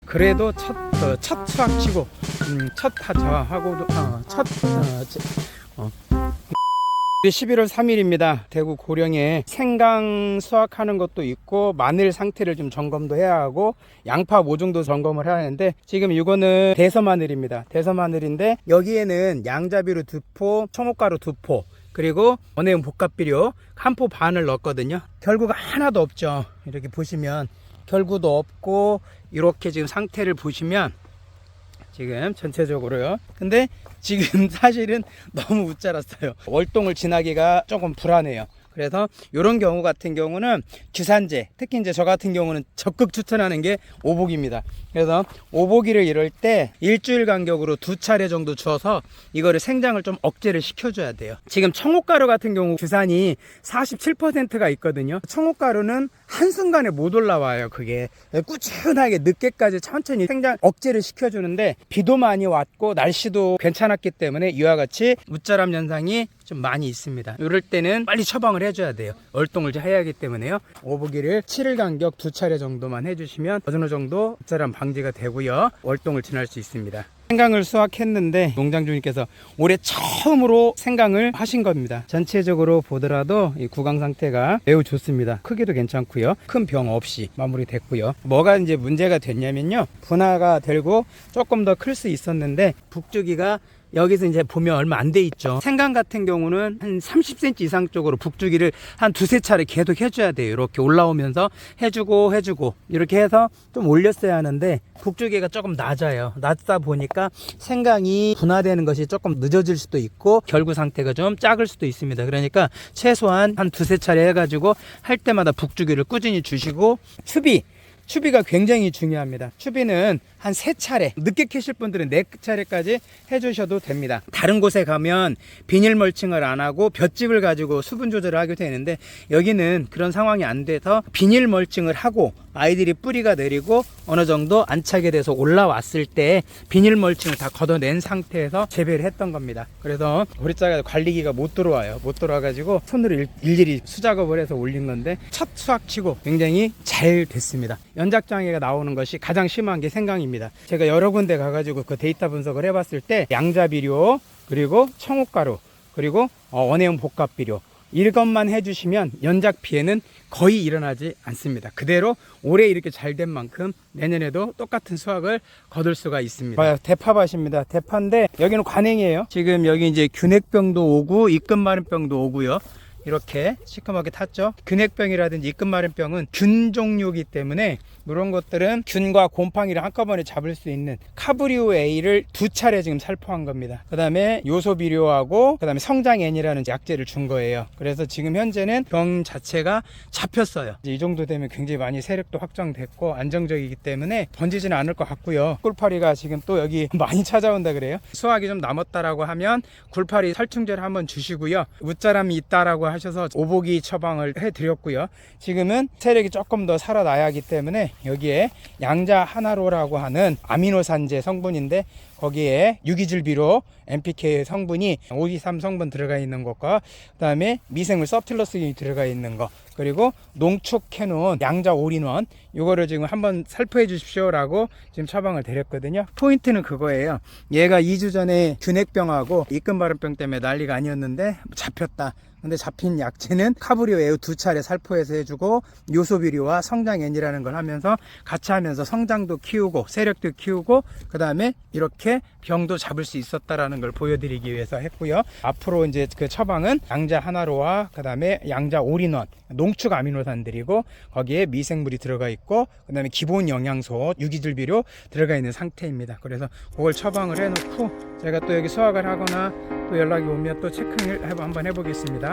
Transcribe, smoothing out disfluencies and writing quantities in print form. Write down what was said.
그래도 첫 수확치고 첫 하고도 11월 3일입니다. 대구 고령에 생강 수확하는 것도 있고 마늘 상태를 좀 점검도 해야 하고 양파 모종도 점검을 해야 하는데, 지금 이거는 대서마늘입니다. 대서마늘인데 여기에는 양자비료 2포, 청옥가루 2포, 그리고 원예um 복합비료 1포 반을 넣었거든요. 결구가 하나도 없죠. 이렇게 보시면 결구도 없고, 이렇게 지금 상태를 보시면 지금 전체적으로요. 근데 지금 사실은 너무 못 자랐어요. 월동을 지나기가 조금 불안해요. 그래서 이런 경우 같은 경우는 규산제, 특히 이제 저 같은 경우는 적극 추천하는 게 오복입니다. 그래서 오복이를 이럴 때 일주일 간격으로 2차례 정도 주어서 이거를 생장을 좀 억제를 시켜줘야 돼요. 지금 청옥가루 같은 경우 규산이 47%가 있거든요. 청옥가루는 한순간에 못 올라와요. 그게 꾸준하게 늦게까지 천천히 생장 억제를 시켜주는데, 비도 많이 왔고 날씨도 괜찮았기 때문에 이와 같이 무자람 현상이 좀 많이 있습니다. 이럴 때는 빨리 처방을 해줘야 돼요. 월동을 해야 하기 때문에요. 오복이를 7일 간격 2차례 정도만 해주시면 어느 정도 무자람 방지가 되고요, 월동을 지날 수 있습니다. 생강을 수확했는데 농장주님께서 올해 처음으로 생강을 하신 겁니다. 전체적으로 보더라도 이 구강 상태가 매우 좋습니다. 크기도 괜찮고요, 큰 병 없이 마무리됐고요. 뭐가 이제 문제가 됐냐면요, 분화가 되고 조금 더 클 수 있었는데 북주기가 여기서 이제 보면 얼마 안 돼 있죠. 생강 같은 경우는 한 30cm 이상 쪽으로 북주기를 한 2-3차례 계속 해줘야 돼요. 이렇게 올라오면서 해주고 이렇게 해서 좀 올렸어야 하는데 북주기가 조금 낮아요. 낮다 보니까 생강이 분화되는 것이 조금 늦어질 수도 있고 결구 상태가 좀 작을 수도 있습니다. 그러니까 최소한 한 2-3차례 해가지고 할 때마다 북주기를 꾸준히 주시고, 추비가 굉장히 중요합니다. 추비는 한 3차례, 늦게 캐실 분들은 4차례까지 해주셔도 됩니다. 다른 곳에 가면 비닐 멀칭을 안 하고 볏짚을 가지고 수분 조절을 하게 되는데, 여기는 그런 상황이 안 돼서 비닐 멀칭을 하고 아이들이 뿌리가 내리고 어느 정도 안차게 돼서 올라왔을 때 비닐 멀칭을 다 걷어낸 상태에서 재배를 했던 겁니다. 그래서 보리자가 관리기가 못 들어와가지고 손으로 일일이 수작업을 해서 올린 건데, 첫 수확치고 굉장히 잘 됐습니다. 연작장애가 나오는 것이 가장 심한 게 생강입니다. 제가 여러 군데 가가지고 그 데이터 분석을 해봤을 때 양자비료, 그리고 청옥가루, 그리고 원예um 복합비료 이것만 해주시면 연작 피해는 거의 일어나지 않습니다. 그대로 올해 이렇게 잘 된 만큼 내년에도 똑같은 수확을 거둘 수가 있습니다. 대파밭입니다. 대파인데 여기는 관행이에요. 지금 여기 이제 균핵병도 오고 입금마른병도 오고요. 이렇게 시커멓게 탔죠. 균핵병이라든지 입금마른병은 균 종류이기 때문에 이런 것들은 균과 곰팡이를 한꺼번에 잡을 수 있는 카브리오 A를 2차례 지금 살포한 겁니다. 그 다음에 요소비료하고 그 다음에 성장N이라는 약제를 준 거예요. 그래서 지금 현재는 병 자체가 잡혔어요. 이 정도 되면 굉장히 많이 세력도 확정됐고 안정적이기 때문에 던지지는 않을 것 같고요. 꿀파리가 지금 또 여기 많이 찾아온다 그래요. 수확이 좀 남았다라고 하면 굴파리 살충제를 한번 주시고요. 무자람이 있다라고 하셔서 오복이 처방을 해드렸고요. 지금은 세력이 조금 더 살아나야 하기 때문에 여기에 양자 하나로라고 하는 아미노산제 성분인데, 거기에 유기질비료 NPK 성분이 523 성분 들어가 있는 것과 그 다음에 미생물 서틸러스균이 들어가 있는 것, 그리고 농축해놓은 양자 올인원, 이거를 지금 한번 살포해 주십시오 라고 지금 처방을 드렸거든요. 포인트는 그거예요. 얘가 2주 전에 균핵병하고 입금마른병 때문에 난리가 아니었는데 잡혔다. 근데 잡힌 약제는 카브리오 에우 2차례 살포해서 해주고 요소비료와 성장N이라는 걸 하면서 같이 하면서 성장도 키우고 세력도 키우고 그 다음에 이렇게 병도 잡을 수 있었다라는 걸 보여드리기 위해서 했고요. 앞으로 이제 그 처방은 양자 하나로와 그 다음에 양자 올인원, 농축 아미노산들이고 거기에 미생물이 들어가 있고 그 다음에 기본 영양소, 유기질비료 들어가 있는 상태입니다. 그래서 그걸 처방을 해놓고 제가 또 여기 수확을 하거나 또 연락이 오면 또 체크를 한번 해보겠습니다.